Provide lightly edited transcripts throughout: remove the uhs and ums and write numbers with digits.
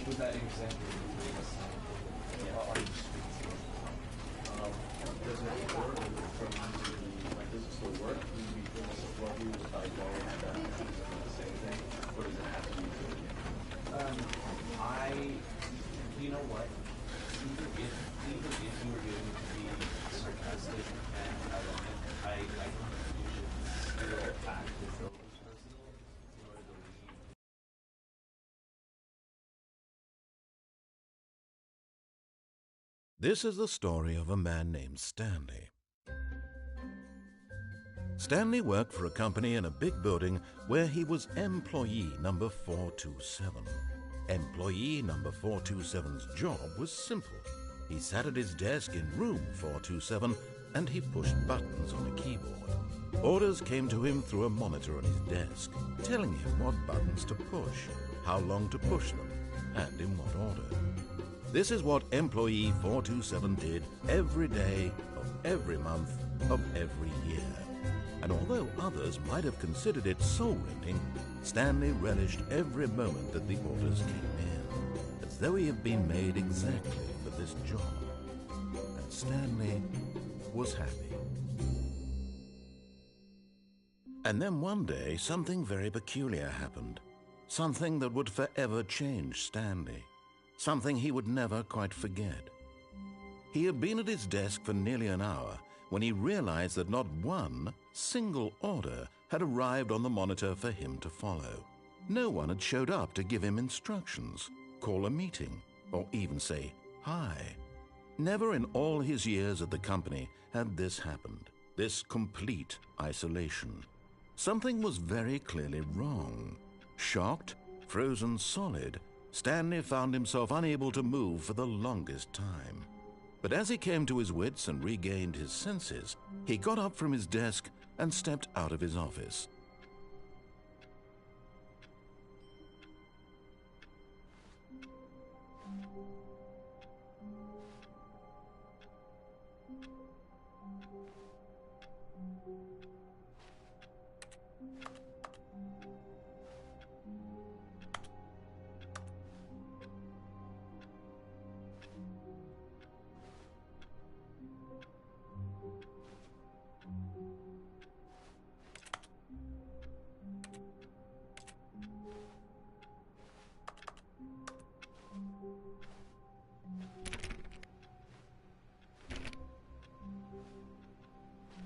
With that example, please. Yeah. Are you speaking Does it work from like does it still work? Will you be doing this what you by going and the same thing? Or does it have to be doing you know what? Even if you were going to be sarcastic and ironic, I think you should still act as though it was personal in order to leave. This is the story of a man named Stanley. Stanley worked for a company in a big building where he was employee number 427. Employee number 427's job was simple. He sat at his desk in room 427 and he pushed buttons on a keyboard. Orders came to him through a monitor on his desk, telling him what buttons to push, how long to push them, and in what order. This is what employee 427 did every day of every month of every year. And although others might have considered it soul-rending, Stanley relished every moment that the orders came in, as though he had been made exactly for this job. And Stanley was happy. And then one day, something very peculiar happened. Something that would forever change Stanley. Something he would never quite forget. He had been at his desk for nearly an hour when he realized that not one single order had arrived on the monitor for him to follow. No one had showed up to give him instructions, call a meeting, or even say hi. Never in all his years at the company had this happened, this complete isolation. Something was very clearly wrong. Shocked, frozen solid, Stanley found himself unable to move for the longest time. But as he came to his wits and regained his senses, he got up from his desk and stepped out of his office.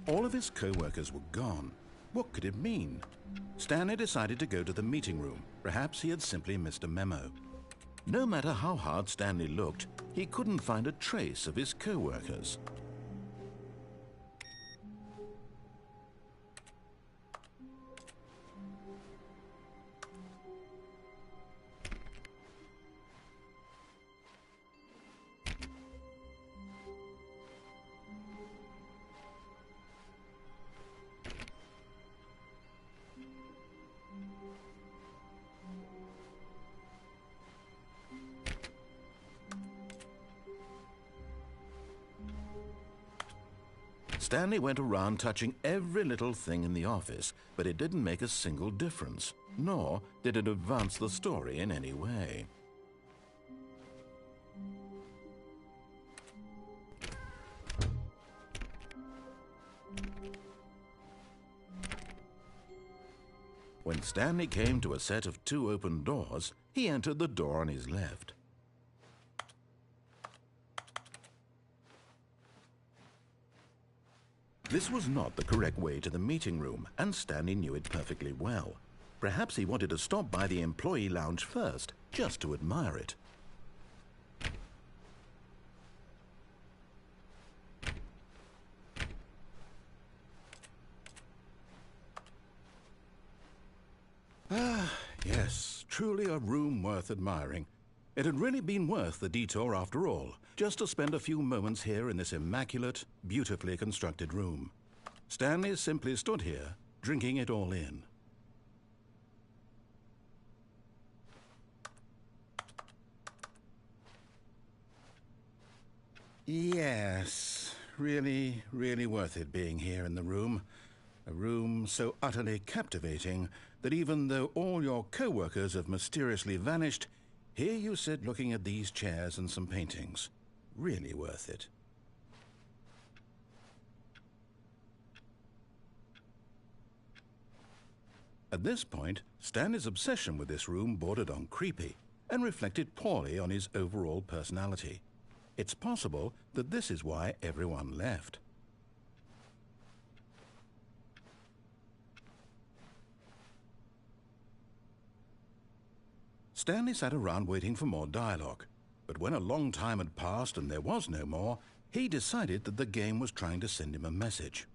All of his co-workers were gone. What could it mean? Stanley decided to go to the meeting room. Perhaps he had simply missed a memo. No matter how hard Stanley looked, he couldn't find a trace of his co-workers. Stanley went around touching every little thing in the office, but it didn't make a single difference, nor did it advance the story in any way. When Stanley came to a set of 2 open doors, he entered the door on his left. This was not the correct way to the meeting room, and Stanley knew it perfectly well. Perhaps he wanted to stop by the employee lounge first, just to admire it. Ah, yes, truly a room worth admiring. It had really been worth the detour after all, just to spend a few moments here in this immaculate, beautifully constructed room. Stanley simply stood here, drinking it all in. Yes, really, really worth it being here in the room. A room so utterly captivating that even though all your co-workers have mysteriously vanished, Here you sit looking at these chairs and some paintings. Really worth it. At this point, Stanley's obsession with this room bordered on creepy and reflected poorly on his overall personality. It's possible that this is why everyone left. Stanley sat around waiting for more dialogue, but when a long time had passed and there was no more, he decided that the game was trying to send him a message.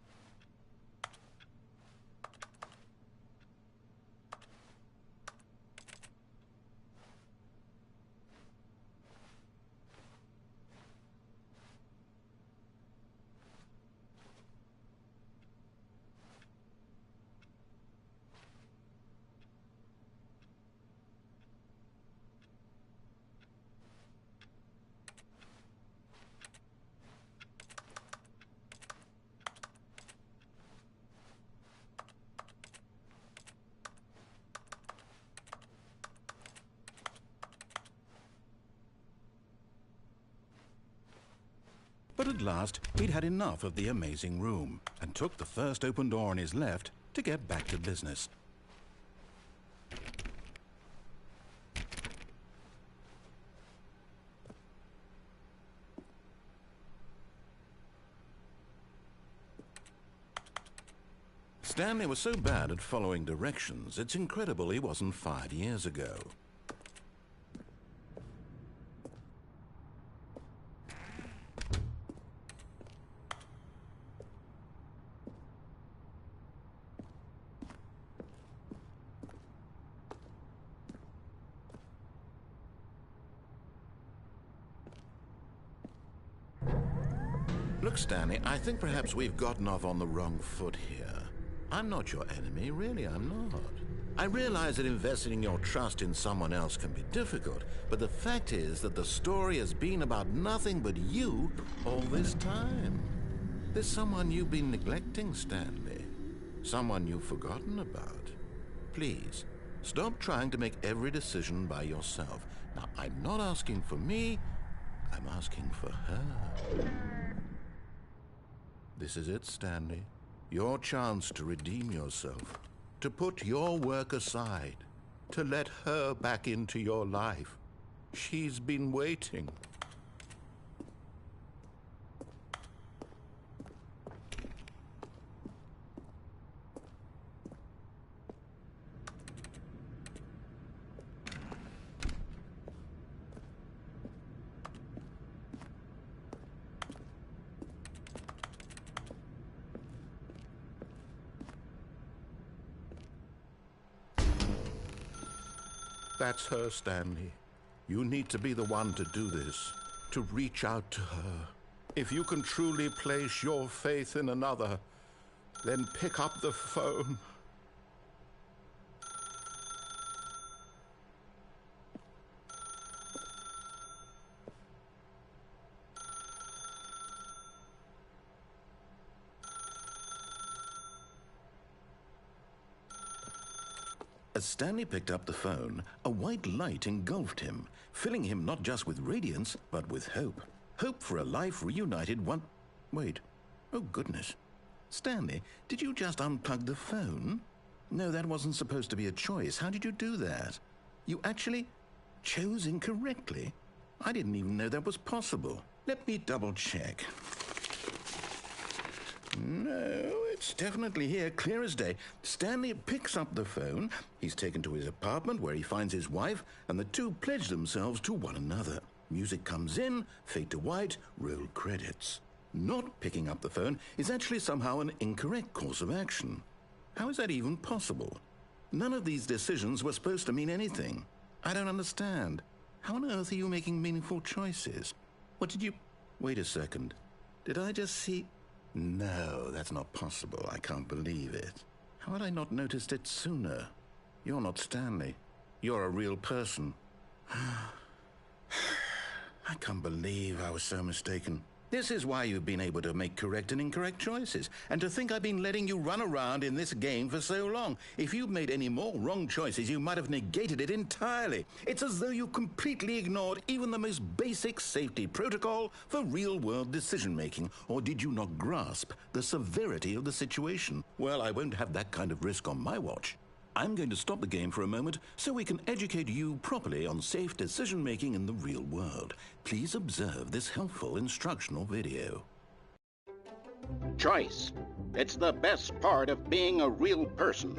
But at last, he'd had enough of the amazing room and took the first open door on his left to get back to business. Stanley was so bad at following directions, it's incredible he wasn't 5 years ago. Look, Stanley, I think perhaps we've gotten off on the wrong foot here. I'm not your enemy, really, I'm not. I realize that investing your trust in someone else can be difficult, but the fact is that the story has been about nothing but you all this time. There's someone you've been neglecting, Stanley. Someone you've forgotten about. Please, stop trying to make every decision by yourself. Now, I'm not asking for me, I'm asking for her. This is it, Stanley. Your chance to redeem yourself, to put your work aside, to let her back into your life. She's been waiting. That's her, Stanley. You need to be the one to do this, to reach out to her. If you can truly place your faith in another, then pick up the phone. As Stanley picked up the phone, a white light engulfed him, filling him not just with radiance, but with hope. Hope for a life reunited one... Wait. Oh, goodness. Stanley, did you just unplug the phone? No, that wasn't supposed to be a choice. How did you do that? You actually chose incorrectly? I didn't even know that was possible. Let me double-check. No, it's definitely here, clear as day. Stanley picks up the phone. He's taken to his apartment where he finds his wife, and the two pledge themselves to one another. Music comes in, fade to white, roll credits. Not picking up the phone is actually somehow an incorrect course of action. How is that even possible? None of these decisions were supposed to mean anything. I don't understand. How on earth are you making meaningful choices? What did you... Wait a second. Did I just see... No, that's not possible. I can't believe it. How had I not noticed it sooner? You're not Stanley. You're a real person. I can't believe I was so mistaken. This is why you've been able to make correct and incorrect choices. And to think I've been letting you run around in this game for so long. If you'd made any more wrong choices, you might have negated it entirely. It's as though you completely ignored even the most basic safety protocol for real-world decision-making. Or did you not grasp the severity of the situation? Well, I won't have that kind of risk on my watch. I'm going to stop the game for a moment so we can educate you properly on safe decision-making in the real world. Please observe this helpful instructional video. Choice. It's the best part of being a real person.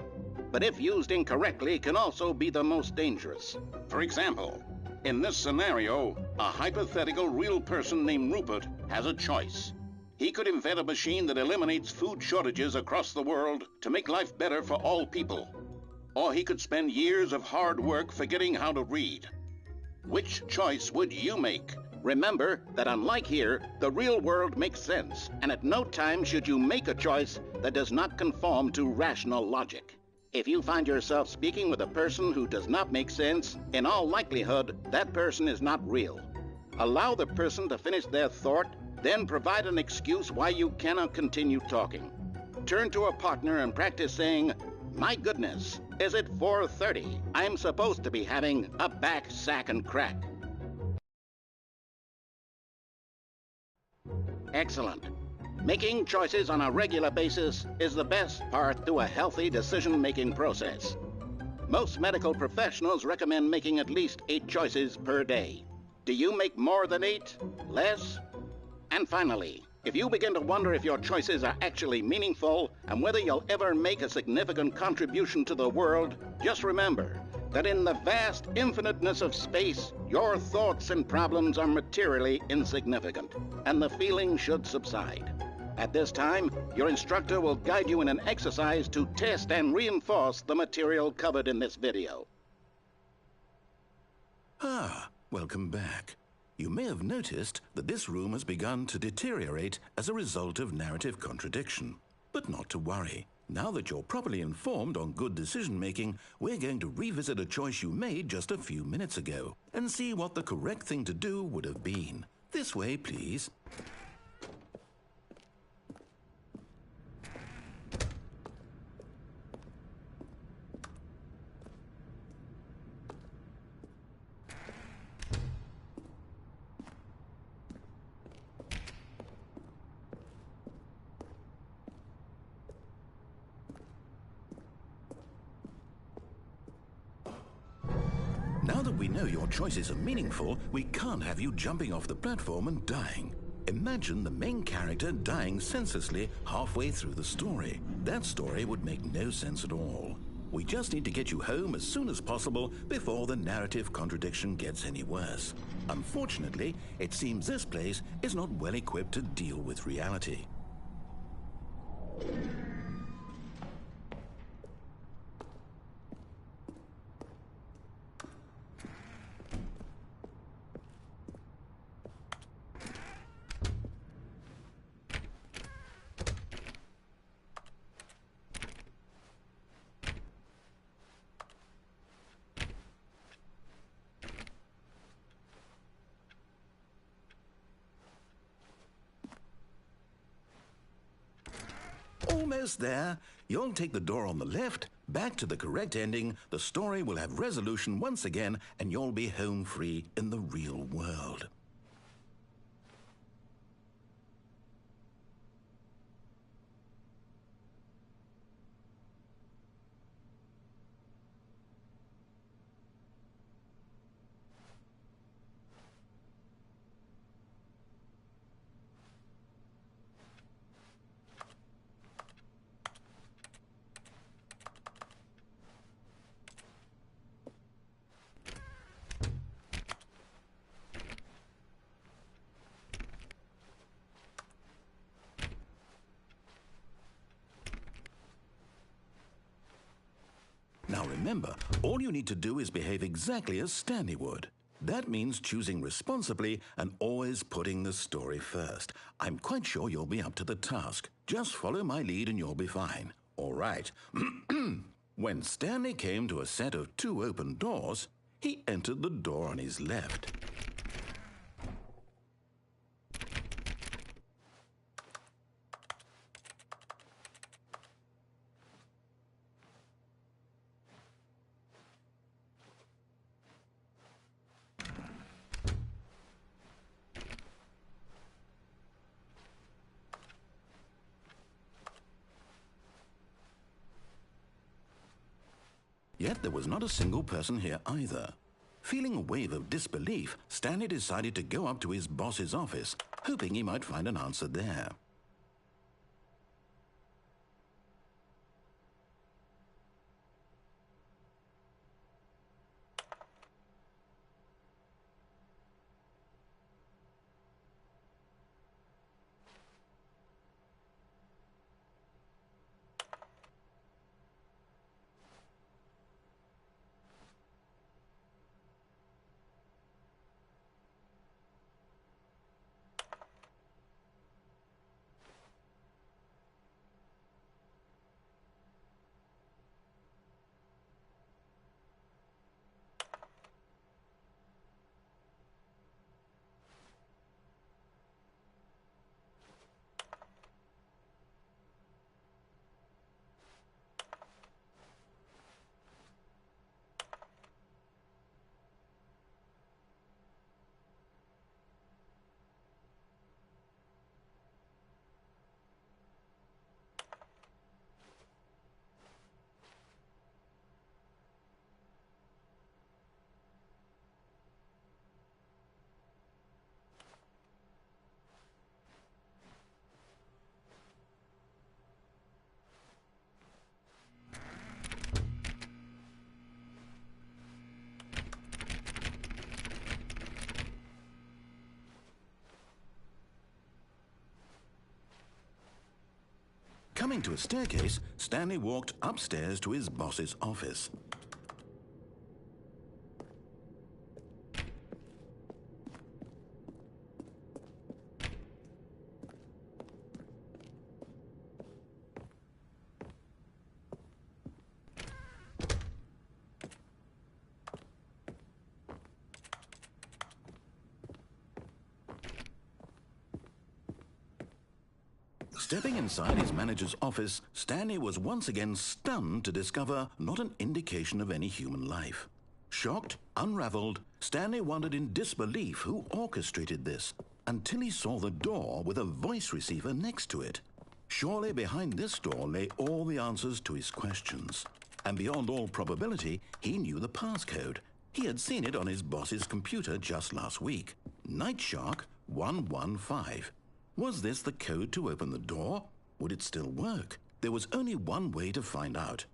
But if used incorrectly, can also be the most dangerous. For example, in this scenario, a hypothetical real person named Rupert has a choice. He could invent a machine that eliminates food shortages across the world to make life better for all people. Or he could spend years of hard work forgetting how to read. Which choice would you make? Remember that unlike here, the real world makes sense, and at no time should you make a choice that does not conform to rational logic. If you find yourself speaking with a person who does not make sense, in all likelihood, that person is not real. Allow the person to finish their thought, then provide an excuse why you cannot continue talking. Turn to a partner and practice saying, "My goodness, is it 4:30? I'm supposed to be having a back, sack, and crack." Excellent. Making choices on a regular basis is the best part to a healthy decision-making process. Most medical professionals recommend making at least 8 choices per day. Do you make more than 8? Less? And finally, if you begin to wonder if your choices are actually meaningful and whether you'll ever make a significant contribution to the world, just remember that in the vast infiniteness of space, your thoughts and problems are materially insignificant, and the feeling should subside. At this time, your instructor will guide you in an exercise to test and reinforce the material covered in this video. Welcome back. You may have noticed that this room has begun to deteriorate as a result of narrative contradiction. But not to worry. Now that you're properly informed on good decision-making, we're going to revisit a choice you made just a few minutes ago and see what the correct thing to do would have been. This way, please. Now that we know your choices are meaningful, we can't have you jumping off the platform and dying. Imagine the main character dying senselessly halfway through the story. That story would make no sense at all. We just need to get you home as soon as possible before the narrative contradiction gets any worse. Unfortunately, it seems this place is not well equipped to deal with reality. Almost there. You'll take the door on the left, back to the correct ending, the story will have resolution once again, and you'll be home free in the real world. Now remember, all you need to do is behave exactly as Stanley would. That means choosing responsibly and always putting the story first. I'm quite sure you'll be up to the task. Just follow my lead and you'll be fine. All right. When Stanley came to a set of 2 open doors, he entered the door on his left. Yet there was not a single person here either. Feeling a wave of disbelief, Stanley decided to go up to his boss's office, hoping he might find an answer there. Coming to a staircase, Stanley walked upstairs to his boss's office. Stepping inside his manager's office, Stanley was once again stunned to discover not an indication of any human life. Shocked, unraveled, Stanley wondered in disbelief who orchestrated this, until he saw the door with a voice receiver next to it. Surely behind this door lay all the answers to his questions. And beyond all probability, he knew the passcode. He had seen it on his boss's computer just last week. Nightshark 115. Was this the code to open the door? Would it still work? There was only one way to find out.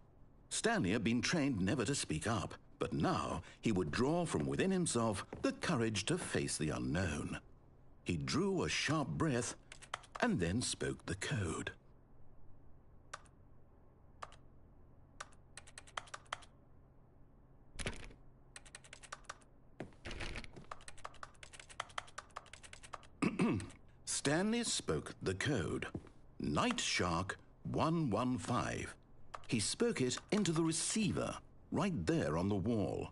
Stanley had been trained never to speak up, but now he would draw from within himself the courage to face the unknown. He drew a sharp breath and then spoke the code. Stanley spoke the code. Nightshark 115. He spoke it into the receiver, right there on the wall.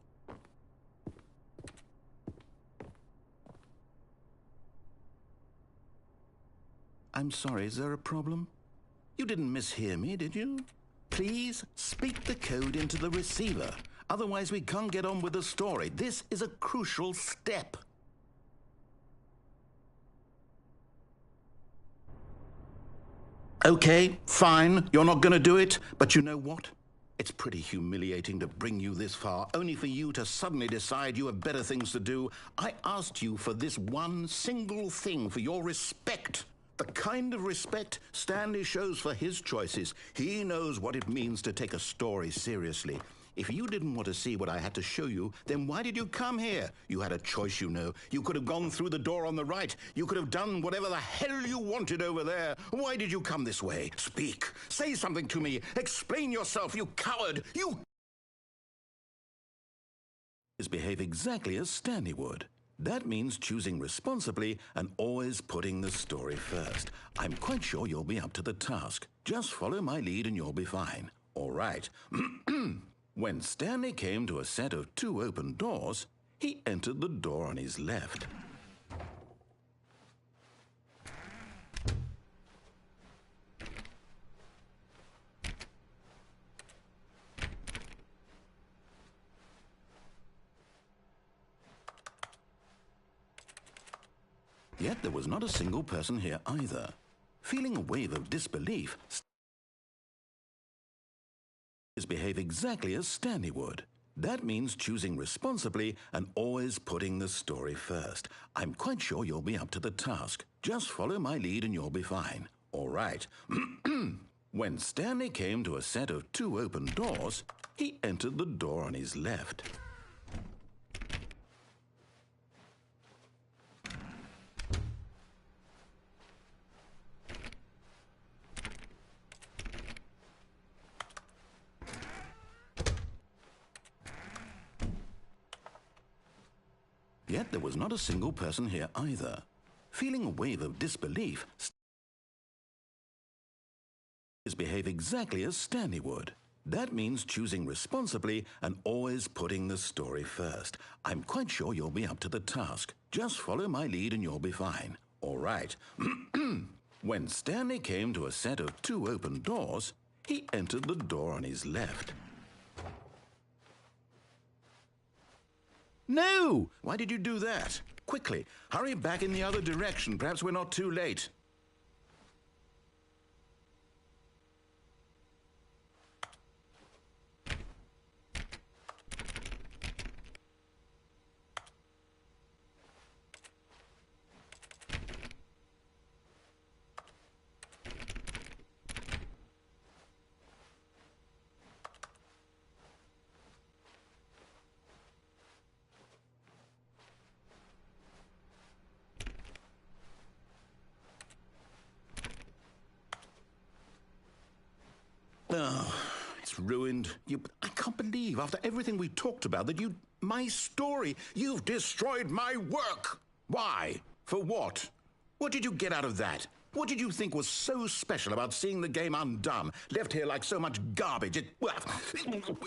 I'm sorry, is there a problem? You didn't mishear me, did you? Please speak the code into the receiver. Otherwise, we can't get on with the story. This is a crucial step. Okay, fine, you're not going to do it, but you know what? It's pretty humiliating to bring you this far, only for you to suddenly decide you have better things to do. I asked you for this one single thing, for your respect. The kind of respect Stanley shows for his choices. He knows what it means to take a story seriously. If you didn't want to see what I had to show you, then why did you come here? You had a choice, you know. You could have gone through the door on the right. You could have done whatever the hell you wanted over there. Why did you come this way? Speak. Say something to me. Explain yourself, you coward. You behave exactly as Stanley would. That means choosing responsibly and always putting the story first. I'm quite sure you'll be up to the task. Just follow my lead and you'll be fine. All right. When Stanley came to a set of 2 open doors, he entered the door on his left. Yet there was not a single person here either. Feeling a wave of disbelief, Behave exactly as Stanley would. That means choosing responsibly and always putting the story first. I'm quite sure you'll be up to the task. Just follow my lead and you'll be fine. All right. When Stanley came to a set of 2 open doors, he entered the door on his left. Yet there was not a single person here either. Feeling a wave of disbelief, behave exactly as Stanley would. That means choosing responsibly and always putting the story first. I'm quite sure you'll be up to the task. Just follow my lead and you'll be fine. All right. When Stanley came to a set of 2 open doors, he entered the door on his left. No! Why did you do that? Quickly, hurry back in the other direction. Perhaps we're not too late. Oh, it's ruined. I can't believe, after everything we talked about, that my story, you've destroyed my work. Why? For what? What did you get out of that? What did you think was so special about seeing the game undone, left here like so much garbage?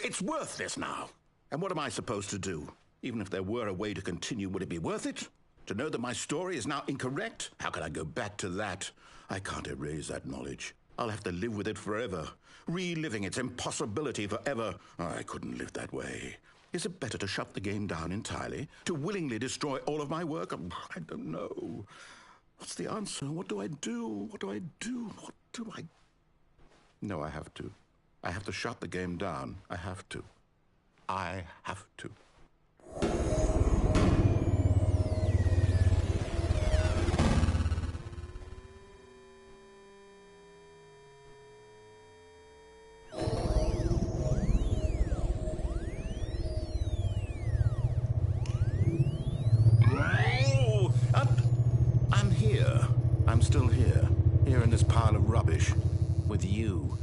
It's worthless now. And what am I supposed to do? Even if there were a way to continue, would it be worth it? To know that my story is now incorrect? How can I go back to that? I can't erase that knowledge. I'll have to live with it forever, reliving its impossibility forever. I couldn't live that way. Is it better to shut the game down entirely? To willingly destroy all of my work? I don't know. What's the answer? What do I do? What do I do? What do I... No, I have to. I have to shut the game down. I have to. I have to. I'm still here in this pile of rubbish, with you,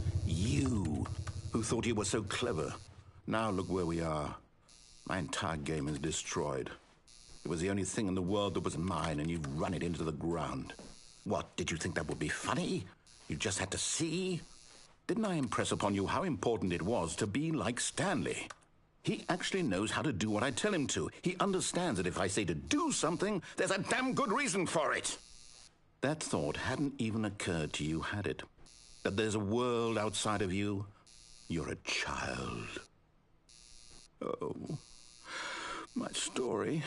who thought you were so clever. Now look where we are. My entire game is destroyed. It was the only thing in the world that was mine, and you've run it into the ground. What, did you think that would be funny? You just had to see? Didn't I impress upon you how important it was to be like Stanley? He actually knows how to do what I tell him to. He understands that if I say to do something, there's a damn good reason for it. That thought hadn't even occurred to you, had it? That there's a world outside of you? You're a child. Oh, my story.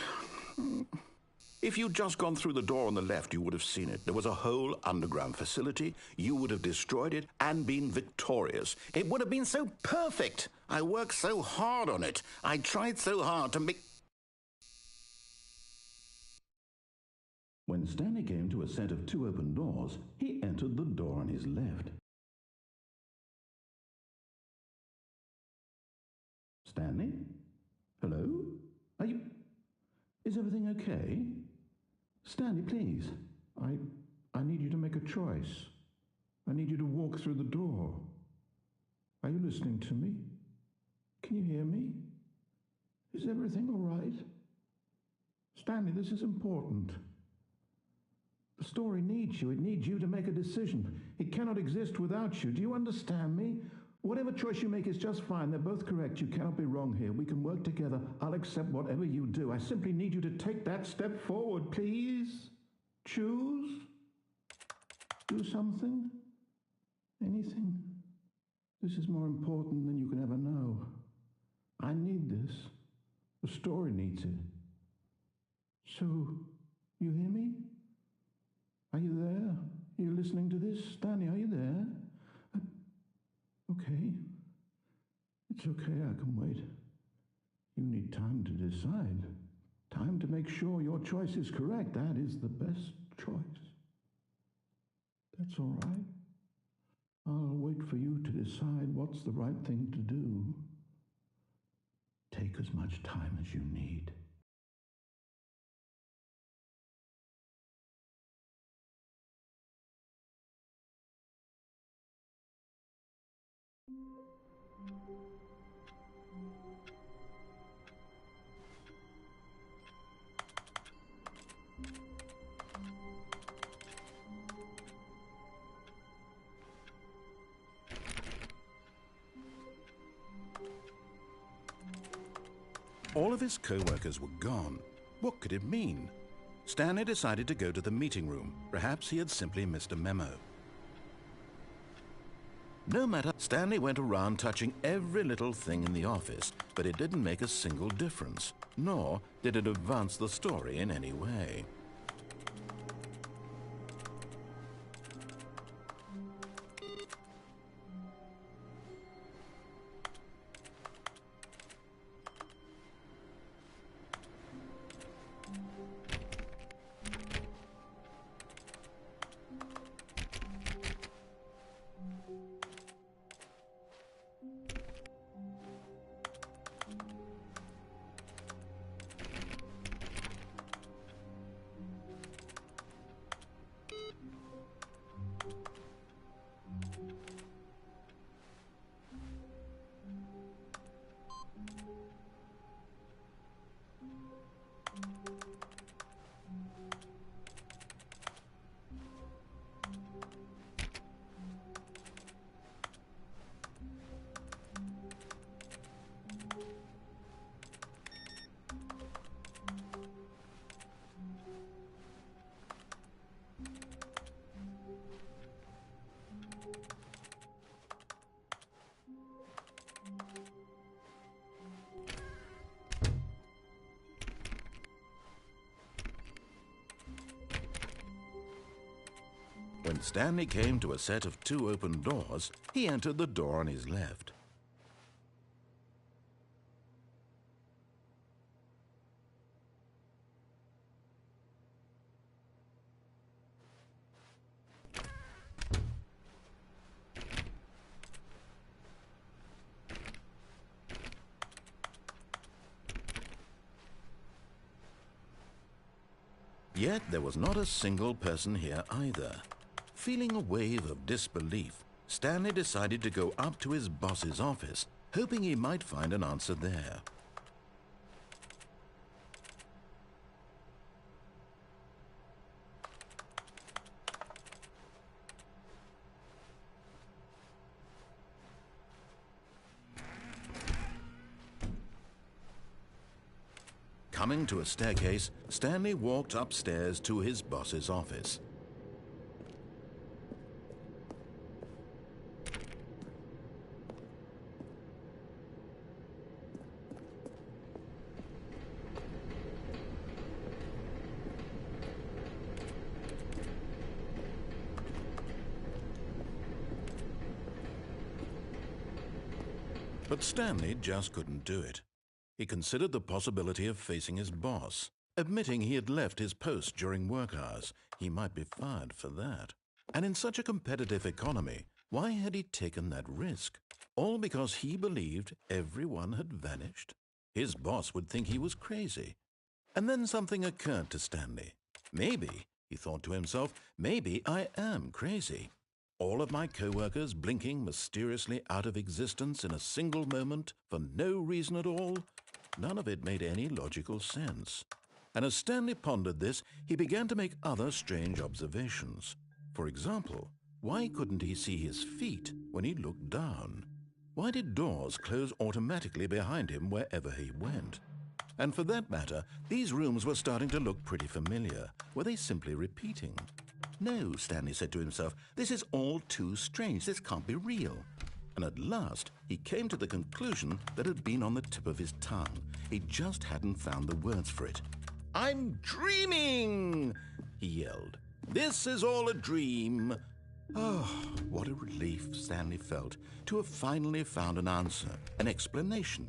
If you'd just gone through the door on the left, you would have seen it. There was a whole underground facility. You would have destroyed it and been victorious. It would have been so perfect. I worked so hard on it. I tried so hard to make... When Stanley came to a set of 2 open doors, he entered the door on his left. Stanley? Hello? Is everything okay? Stanley, please. I need you to make a choice. I need you to walk through the door. Are you listening to me? Can you hear me? Is everything all right? Stanley, this is important. The story needs you. It needs you to make a decision. It cannot exist without you. Do you understand me? Whatever choice you make is just fine. They're both correct. You cannot be wrong here. We can work together. I'll accept whatever you do. I simply need you to take that step forward, please. Choose. Do something. Anything. This is more important than you can ever know. I need this. The story needs it. So, you hear me? Are you there? Are you listening to this? Stanley, are you there? Okay. It's okay, I can wait. You need time to decide. Time to make sure your choice is correct. That is the best choice. That's all right. I'll wait for you to decide what's the right thing to do. Take as much time as you need. All of his co-workers were gone. What could it mean? Stanley decided to go to the meeting room. Perhaps he had simply missed a memo. No matter, Stanley went around touching every little thing in the office, but it didn't make a single difference, nor did it advance the story in any way. When Stanley came to a set of 2 open doors, he entered the door on his left. Yet there was not a single person here either. Feeling a wave of disbelief, Stanley decided to go up to his boss's office, hoping he might find an answer there. Coming to a staircase, Stanley walked upstairs to his boss's office. But Stanley just couldn't do it. He considered the possibility of facing his boss. Admitting he had left his post during work hours, he might be fired for that. And in such a competitive economy, why had he taken that risk? All because he believed everyone had vanished? His boss would think he was crazy. And then something occurred to Stanley. Maybe, he thought to himself, maybe I am crazy. All of my co-workers blinking mysteriously out of existence in a single moment for no reason at all? None of it made any logical sense. And as Stanley pondered this, he began to make other strange observations. For example, why couldn't he see his feet when he looked down? Why did doors close automatically behind him wherever he went? And for that matter, these rooms were starting to look pretty familiar. Were they simply repeating? No, Stanley said to himself, this is all too strange. This can't be real. And at last, he came to the conclusion that had been on the tip of his tongue. He just hadn't found the words for it. "I'm dreaming!" he yelled. "This is all a dream." Oh, what a relief Stanley felt to have finally found an answer, an explanation.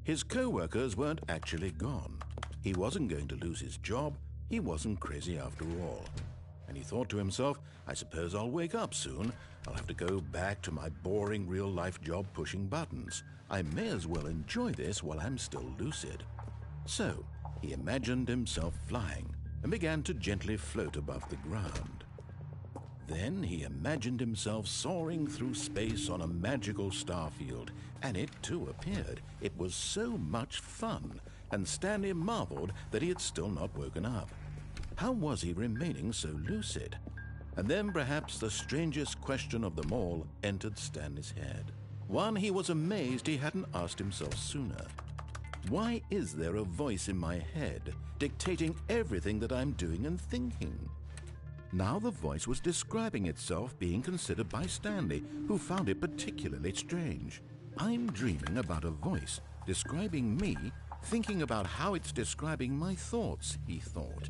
His co-workers weren't actually gone. He wasn't going to lose his job. He wasn't crazy after all. And he thought to himself, I suppose I'll wake up soon. I'll have to go back to my boring real-life job pushing buttons. I may as well enjoy this while I'm still lucid. So, he imagined himself flying and began to gently float above the ground. Then he imagined himself soaring through space on a magical starfield, and it too appeared. It was so much fun, and Stanley marveled that he had still not woken up. How was he remaining so lucid? And then perhaps the strangest question of them all entered Stanley's head. One he was amazed he hadn't asked himself sooner. Why is there a voice in my head dictating everything that I'm doing and thinking? Now the voice was describing itself being considered by Stanley, who found it particularly strange. I'm dreaming about a voice describing me, thinking about how it's describing my thoughts, he thought.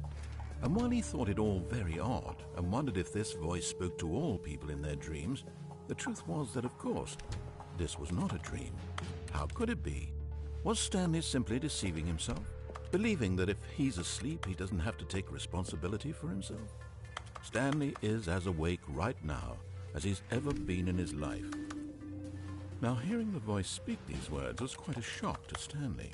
And while he thought it all very odd and wondered if this voice spoke to all people in their dreams, the truth was that, of course, this was not a dream. How could it be? Was Stanley simply deceiving himself, believing that if he's asleep, he doesn't have to take responsibility for himself? Stanley is as awake right now as he's ever been in his life. Now, hearing the voice speak these words was quite a shock to Stanley.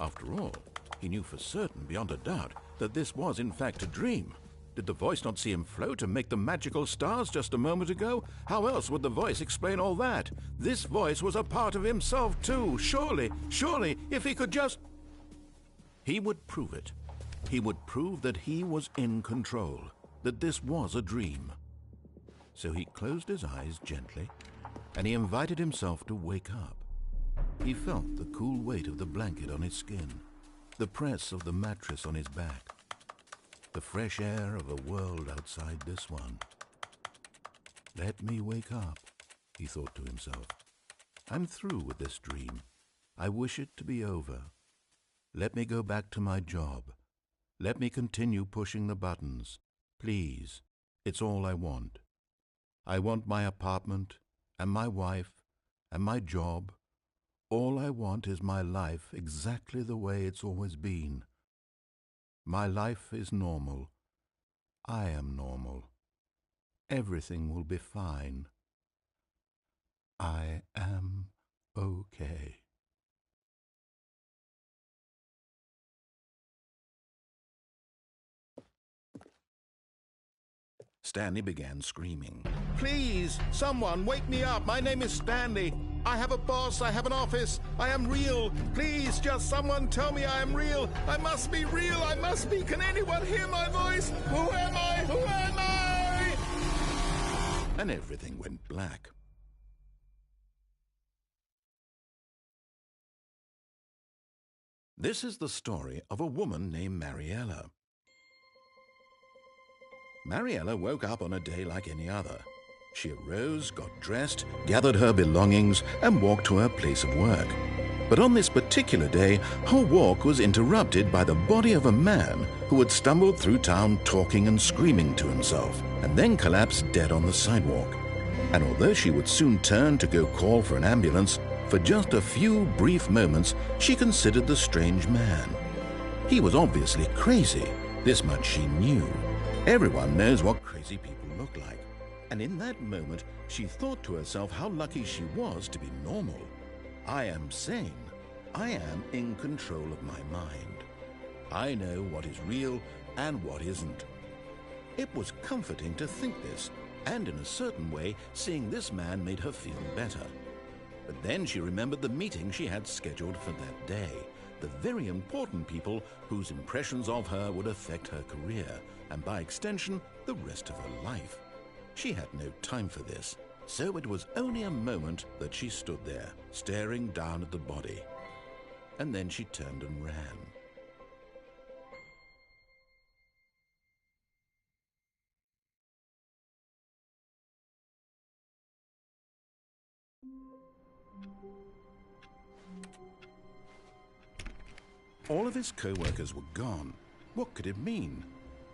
After all, he knew for certain, beyond a doubt, that this was in fact a dream. Did the voice not see him float and make the magical stars just a moment ago? How else would the voice explain all that? This voice was a part of himself too. Surely, if he could just... He would prove it. He would prove that he was in control, that this was a dream. So he closed his eyes gently, and he invited himself to wake up. He felt the cool weight of the blanket on his skin, the press of the mattress on his back, the fresh air of a world outside this one. Let me wake up, he thought to himself. I'm through with this dream. I wish it to be over. Let me go back to my job. Let me continue pushing the buttons. Please, it's all I want. I want my apartment and my wife and my job. All I want is my life exactly the way it's always been. My life is normal. I am normal. Everything will be fine. I am okay. Stanley began screaming. Please, someone, wake me up. My name is Stanley. I have a boss. I have an office. I am real. Please, just someone tell me I am real. I must be real. I must be. Can anyone hear my voice? Who am I? Who am I? And everything went black. This is the story of a woman named Mariella. Mariella woke up on a day like any other. She arose, got dressed, gathered her belongings, and walked to her place of work. But on this particular day, her walk was interrupted by the body of a man who had stumbled through town talking and screaming to himself, and then collapsed dead on the sidewalk. And although she would soon turn to go call for an ambulance, for just a few brief moments she considered the strange man. He was obviously crazy. This much she knew. Everyone knows what crazy people look like. And in that moment, she thought to herself how lucky she was to be normal. I am sane. I am in control of my mind. I know what is real and what isn't. It was comforting to think this, and in a certain way, seeing this man made her feel better. But then she remembered the meeting she had scheduled for that day, the very important people whose impressions of her would affect her career, and by extension, the rest of her life. She had no time for this, so it was only a moment that she stood there, staring down at the body. And then she turned and ran. All of his co-workers were gone. What could it mean?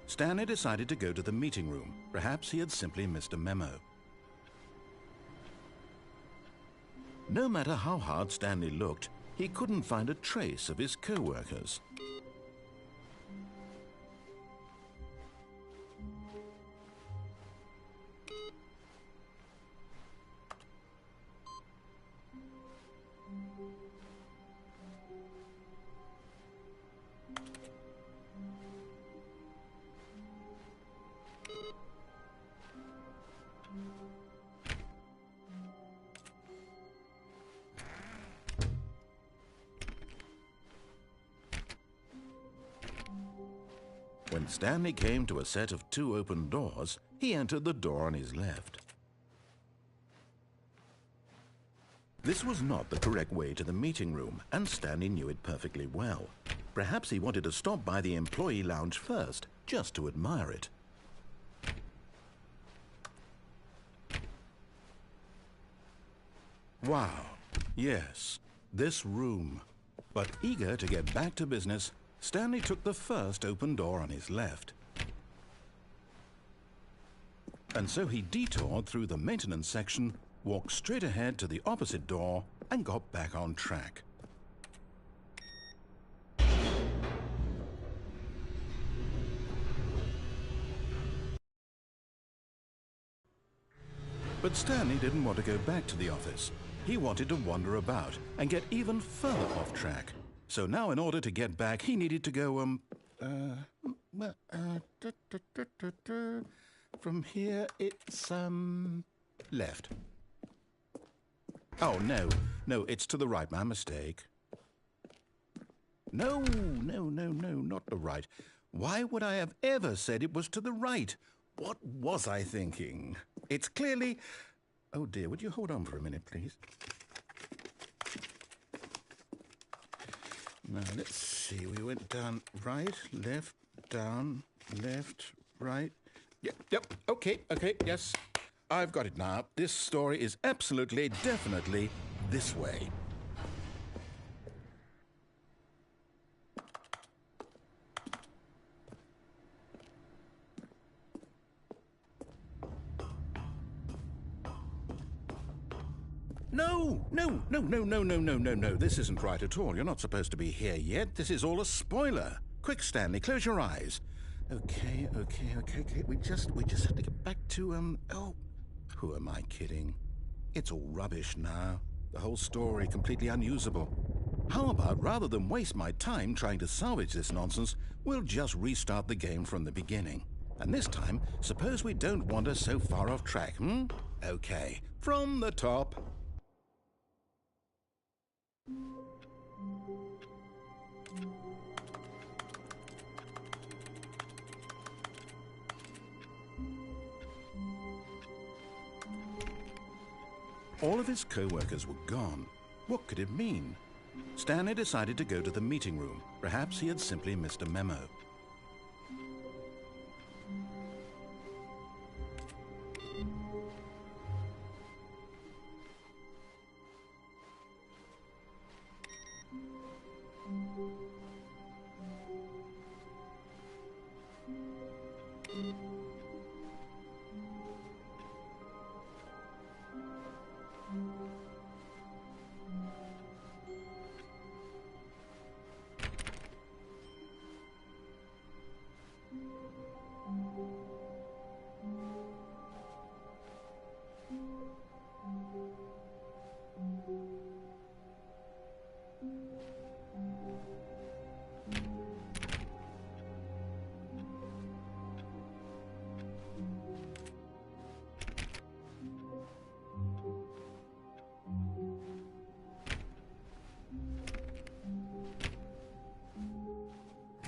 Stanley decided to go to the meeting room. Perhaps he had simply missed a memo. No matter how hard Stanley looked, he couldn't find a trace of his co-workers. When Stanley came to a set of 2 open doors, he entered the door on his left. This was not the correct way to the meeting room, and Stanley knew it perfectly well. Perhaps he wanted to stop by the employee lounge first, just to admire it. Wow, yes, this room. But eager to get back to business, Stanley took the first open door on his left. And so he detoured through the maintenance section, walked straight ahead to the opposite door, and got back on track. But Stanley didn't want to go back to the office. He wanted to wander about and get even further off track. So now in order to get back, he needed to go, from here it's, left. Oh, no, it's to the right, my mistake. No, not the right. Why would I have ever said it was to the right? What was I thinking? It's clearly... Oh dear, would you hold on for a minute, please? Now, let's see. We went down right, left, down, left, right. Yep, okay, yes. I've got it now. This story is absolutely, definitely this way. No. This isn't right at all. You're not supposed to be here yet. This is all a spoiler. Quick, Stanley, close your eyes. Okay. We just have to get back to, oh, who am I kidding? It's all rubbish now. The whole story completely unusable. How about, rather than waste my time trying to salvage this nonsense, we'll just restart the game from the beginning. And this time, suppose we don't wander so far off track, Okay, from the top. All of his co-workers were gone. What could it mean? Stanley decided to go to the meeting room. Perhaps he had simply missed a memo.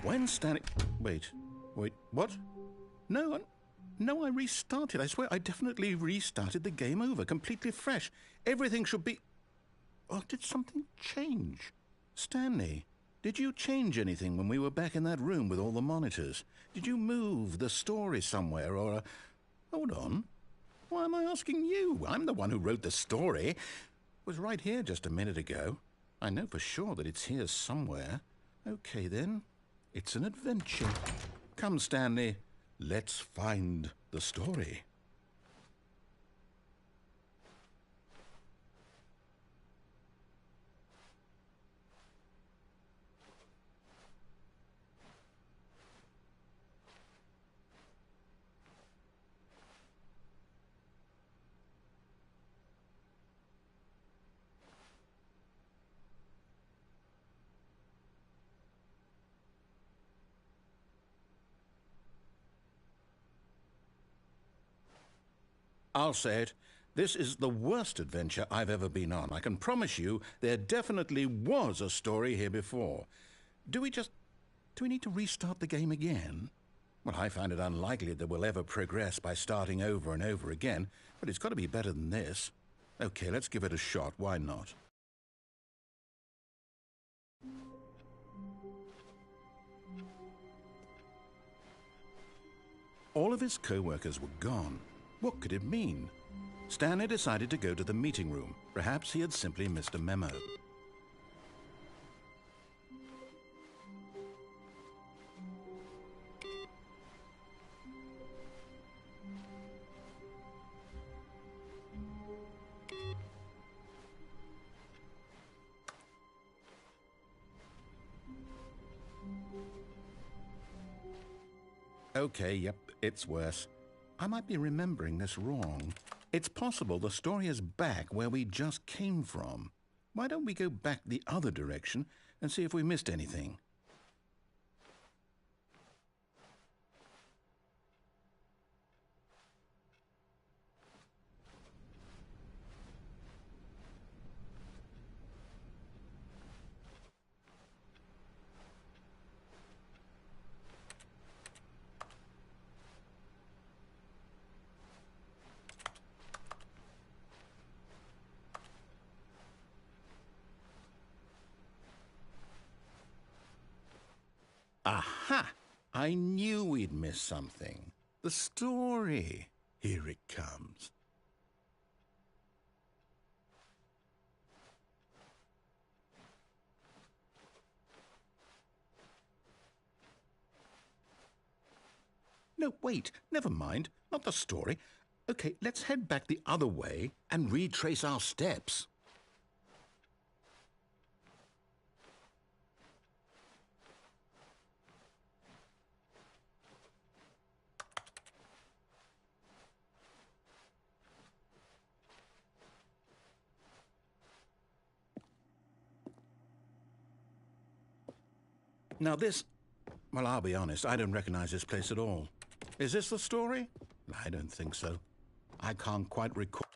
When Stanley... Wait, what? No, I restarted. I swear I definitely restarted the game over, completely fresh. Everything should be... Oh, did something change? Stanley, did you change anything when we were back in that room with all the monitors? Did you move the story somewhere or... Hold on. Why am I asking you? I'm the one who wrote the story. It was right here just a minute ago. I know for sure that it's here somewhere. Okay, then. It's an adventure. Come, Stanley. Let's find the story. I'll say it. This is the worst adventure I've ever been on. I can promise you there definitely was a story here before. Do we need to restart the game again? Well, I find it unlikely that we'll ever progress by starting over and over again, but it's got to be better than this. Okay, let's give it a shot. Why not? All of his co-workers were gone. What could it mean? Stanley decided to go to the meeting room. Perhaps he had simply missed a memo. Okay, yep, it's worse. I might be remembering this wrong. It's possible the story is back where we just came from. Why don't we go back the other direction and see if we missed anything? Aha! I knew we'd miss something. The story. Here it comes. No, wait. Never mind. Not the story. Okay, let's head back the other way and retrace our steps. Now this, well, I'll be honest, I don't recognize this place at all. Is this the story? I don't think so. I can't quite recall.